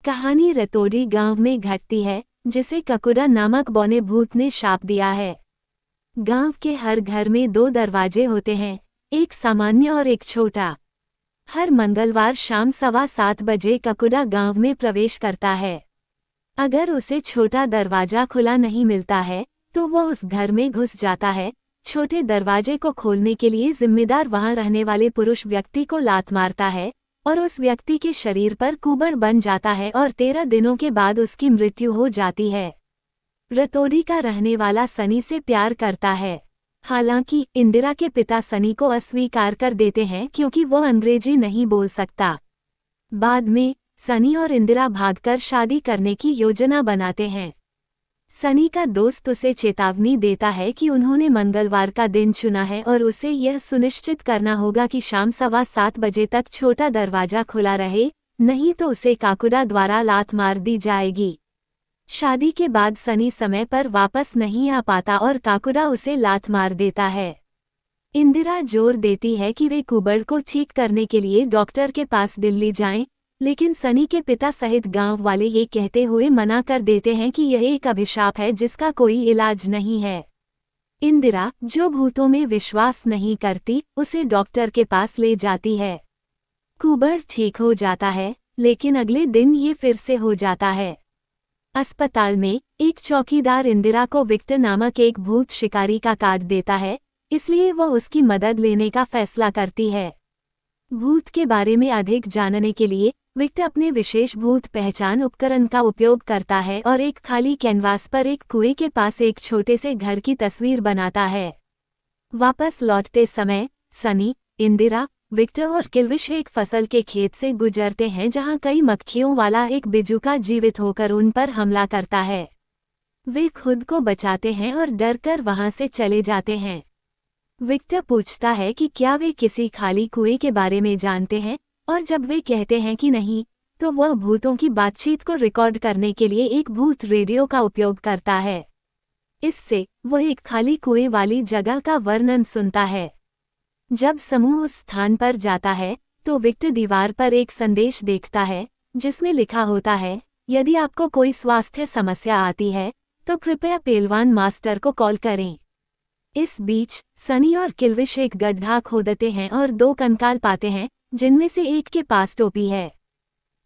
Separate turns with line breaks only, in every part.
कहानी रतौड़ी गांव में घटती है, जिसे ककुड़ा नामक बौने भूत ने शाप दिया है। गांव के हर घर में दो दरवाजे होते हैं, एक सामान्य और एक छोटा। हर मंगलवार शाम 7:15 बजे ककुड़ा गांव में प्रवेश करता है। अगर उसे छोटा दरवाजा खुला नहीं मिलता है तो वो उस घर में घुस जाता है। छोटे दरवाजे को खोलने के लिए जिम्मेदार वहां रहने वाले पुरुष व्यक्ति को लात मारता है और उस व्यक्ति के शरीर पर कुबड़ बन जाता है और 13 दिनों के बाद उसकी मृत्यु हो जाती है। रतौड़ी का रहने वाला सनी से प्यार करता है। हालांकि इंदिरा के पिता सनी को अस्वीकार कर देते हैं क्योंकि वो अंग्रेजी नहीं बोल सकता। बाद में सनी और इंदिरा भागकर शादी करने की योजना बनाते हैं। सनी का दोस्त उसे चेतावनी देता है कि उन्होंने मंगलवार का दिन चुना है और उसे यह सुनिश्चित करना होगा कि शाम 7:15 बजे तक छोटा दरवाजा खुला रहे, नहीं तो उसे काकुड़ा द्वारा लात मार दी जाएगी। शादी के बाद सनी समय पर वापस नहीं आ पाता और काकुड़ा उसे लात मार देता है। इंदिरा जोर देती है कि वे कुबड़ को ठीक करने के लिए डॉक्टर के पास दिल्ली जाएं, लेकिन सनी के पिता सहित गांव वाले ये कहते हुए मना कर देते हैं कि यह एक अभिशाप है जिसका कोई इलाज नहीं है। इंदिरा, जो भूतों में विश्वास नहीं करती, उसे डॉक्टर के पास ले जाती है। कुबड़ ठीक हो जाता है, लेकिन अगले दिन ये फिर से हो जाता है। अस्पताल में एक चौकीदार इंदिरा को विक्टर नामक एक भूत शिकारी का कार्ड देता है, इसलिए वह उसकी मदद लेने का फैसला करती है। भूत के बारे में अधिक जानने के लिए विक्टर अपने विशेष भूत पहचान उपकरण का उपयोग करता है और एक खाली कैनवास पर एक कुएं के पास एक छोटे से घर की तस्वीर बनाता है। वापस लौटते समय सनी, इंदिरा, विक्टर और किल्विश एक फसल के खेत से गुजरते हैं जहां कई मक्खियों वाला एक बिजुका जीवित होकर उन पर हमला करता है। वे खुद को बचाते हैं और डरकर वहां से चले जाते हैं। विक्टर पूछता है कि क्या वे किसी खाली कुएं के बारे में जानते हैं, और जब वे कहते हैं कि नहीं, तो वह भूतों की बातचीत को रिकॉर्ड करने के लिए एक भूत रेडियो का उपयोग करता है। इससे वह एक खाली कुएं वाली जगह का वर्णन सुनता है। जब समूह उस स्थान पर जाता है तो विक्टर दीवार पर एक संदेश देखता है जिसमें लिखा होता है, यदि आपको कोई स्वास्थ्य समस्या आती है तो कृपया पहलवान मास्टर को कॉल करें। इस बीच सनी और किल्विश एक गड्ढा खोदते हैं और 2 कंकाल पाते हैं, जिनमें से एक के पास टोपी है।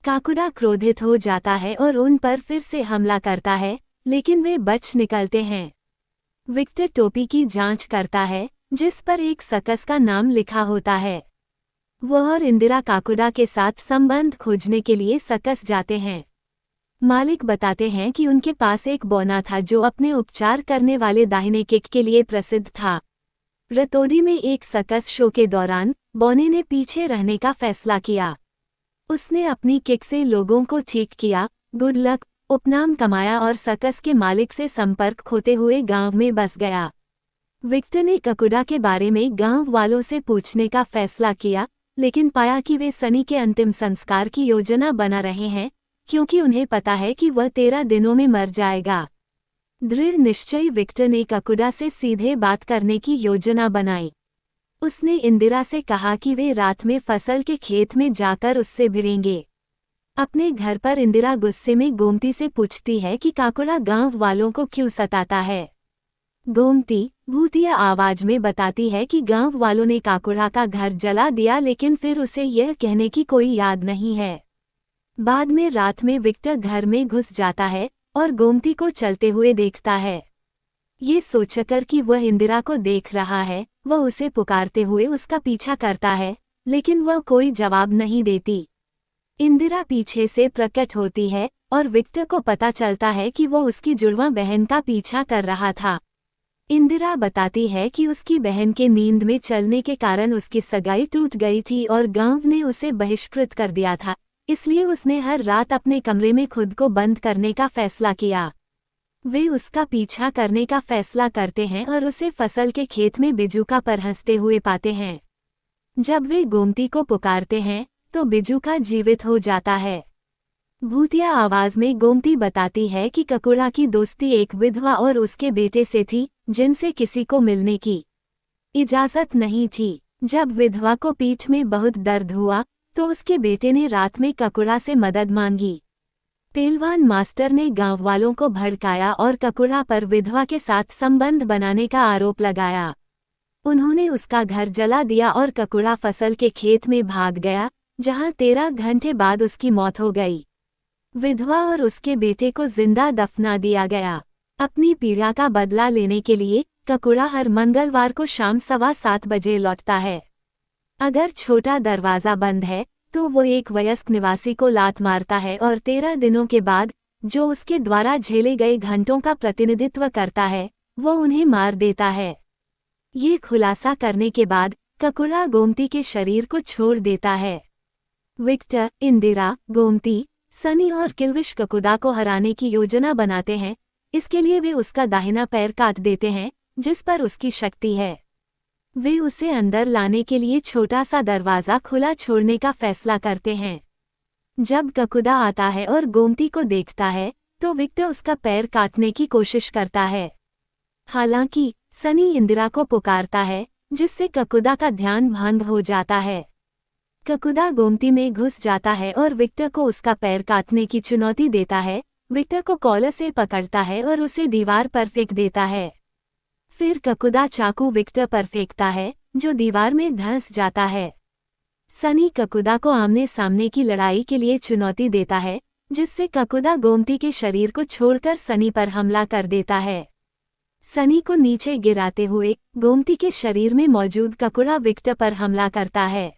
काकुड़ा क्रोधित हो जाता है और उन पर फिर से हमला करता है, लेकिन वे बच निकलते हैं। विक्टर टोपी की जांच करता है, जिस पर एक सकस का नाम लिखा होता है। वह और इंदिरा काकुड़ा के साथ संबंध खोजने के लिए सकस जाते हैं। मालिक बताते हैं कि उनके पास एक बौना था जो अपने उपचार करने वाले दाहिने किक के लिए प्रसिद्ध था। रतौड़ी में एक सर्कस शो के दौरान बौने ने पीछे रहने का फैसला किया। उसने अपनी किक से लोगों को ठीक किया, गुड लक उपनाम कमाया और सर्कस के मालिक से संपर्क खोते हुए गांव में बस गया। विक्टर ने ककुड़ा के बारे में गांव वालों से पूछने का फैसला किया, लेकिन पाया कि वे सनी के अंतिम संस्कार की योजना बना रहे हैं, क्योंकि उन्हें पता है कि वह 13 दिनों में मर जाएगा। दृढ़ निश्चयी विक्टर ने ककुड़ा से सीधे बात करने की योजना बनाई। उसने इंदिरा से कहा कि वे रात में फसल के खेत में जाकर उससे भिड़ेंगे। अपने घर पर इंदिरा गुस्से में गोमती से पूछती है कि काकुड़ा गांव वालों को क्यों सताता है। गोमती भूतिया आवाज में बताती है कि गांव वालों ने काकुड़ा का घर जला दिया, लेकिन फिर उसे यह कहने की कोई याद नहीं है। बाद में रात में विक्टर घर में घुस जाता है और गोमती को चलते हुए देखता है। ये सोचकर कि वह इंदिरा को देख रहा है, वह उसे पुकारते हुए उसका पीछा करता है, लेकिन वह कोई जवाब नहीं देती। इंदिरा पीछे से प्रकट होती है और विक्टर को पता चलता है कि वह उसकी जुड़वां बहन का पीछा कर रहा था। इंदिरा बताती है कि उसकी बहन के नींद में चलने के कारण उसकी सगाई टूट गई थी और गांव ने उसे बहिष्कृत कर दिया था, इसलिए उसने हर रात अपने कमरे में खुद को बंद करने का फैसला किया। वे उसका पीछा करने का फैसला करते हैं और उसे फसल के खेत में बिजुका पर हंसते हुए पाते हैं। जब वे गोमती को पुकारते हैं तो बिजुका जीवित हो जाता है। भूतिया आवाज में गोमती बताती है कि ककुड़ा की दोस्ती एक विधवा और उसके बेटे से थी, जिनसे किसी को मिलने की इजाजत नहीं थी। जब विधवा को पीठ में बहुत दर्द हुआ तो उसके बेटे ने रात में ककुड़ा से मदद मांगी। पहलवान मास्टर ने गांव वालों को भड़काया और ककुड़ा पर विधवा के साथ संबंध बनाने का आरोप लगाया। उन्होंने उसका घर जला दिया और ककुड़ा फसल के खेत में भाग गया, जहां 13 घंटे बाद उसकी मौत हो गई। विधवा और उसके बेटे को जिंदा दफना दिया गया। अपनी पीड़ा का बदला लेने के लिए ककुड़ा हर मंगलवार को शाम 7:15 बजे लौटता है। अगर छोटा दरवाजा बंद है तो वो एक वयस्क निवासी को लात मारता है और 13 दिनों के बाद, जो उसके द्वारा झेले गए घंटों का प्रतिनिधित्व करता है, वो उन्हें मार देता है। ये खुलासा करने के बाद ककुड़ा गोमती के शरीर को छोड़ देता है। विक्टर, इंदिरा, गोमती, सनी और किल्विश ककुड़ा को हराने की योजना बनाते हैं। इसके लिए वे उसका दाहिना पैर काट देते हैं, जिस पर उसकी शक्ति है। वे उसे अंदर लाने के लिए छोटा सा दरवाज़ा खुला छोड़ने का फैसला करते हैं। जब ककुड़ा आता है और गोमती को देखता है, तो विक्टर उसका पैर काटने की कोशिश करता है। हालांकि सनी इंदिरा को पुकारता है, जिससे ककुड़ा का ध्यान भंग हो जाता है। ककुड़ा गोमती में घुस जाता है और विक्टर को उसका पैर काटने की चुनौती देता है। विक्टर को कॉलर से पकड़ता है और उसे दीवार पर फेंक देता है। फिर ककुड़ा चाकू विक्टर पर फेंकता है, जो दीवार में धंस जाता है। सनी ककुड़ा को आमने सामने की लड़ाई के लिए चुनौती देता है, जिससे ककुड़ा गोमती के शरीर को छोड़कर सनी पर हमला कर देता है। सनी को नीचे गिराते हुए गोमती के शरीर में मौजूद ककुड़ा विक्टर पर हमला करता है।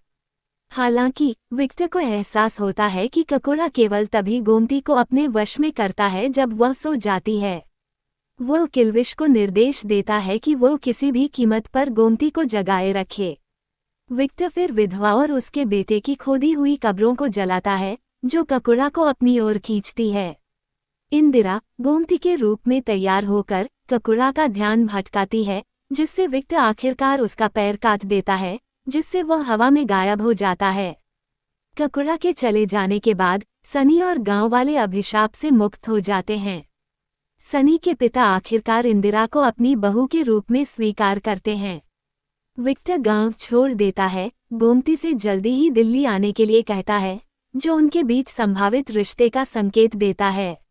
हालांकि विक्टर को एहसास होता है कि ककुड़ा केवल तभी गोमती को अपने वश में करता है जब वह सो जाती है। वो किल्विश को निर्देश देता है कि वो किसी भी कीमत पर गोमती को जगाए रखे। विक्टर फिर विधवा और उसके बेटे की खोदी हुई कब्रों को जलाता है, जो ककुड़ा को अपनी ओर खींचती है। इंदिरा गोमती के रूप में तैयार होकर ककुड़ा का ध्यान भटकाती है, जिससे विक्टर आखिरकार उसका पैर काट देता है, जिससे वह हवा में गायब हो जाता है। ककुड़ा के चले जाने के बाद सनी और गांव वाले अभिशाप से मुक्त हो जाते हैं। सनी के पिता आखिरकार इंदिरा को अपनी बहू के रूप में स्वीकार करते हैं। विक्टर गांव छोड़ देता है, गोमती से जल्दी ही दिल्ली आने के लिए कहता है, जो उनके बीच संभावित रिश्ते का संकेत देता है।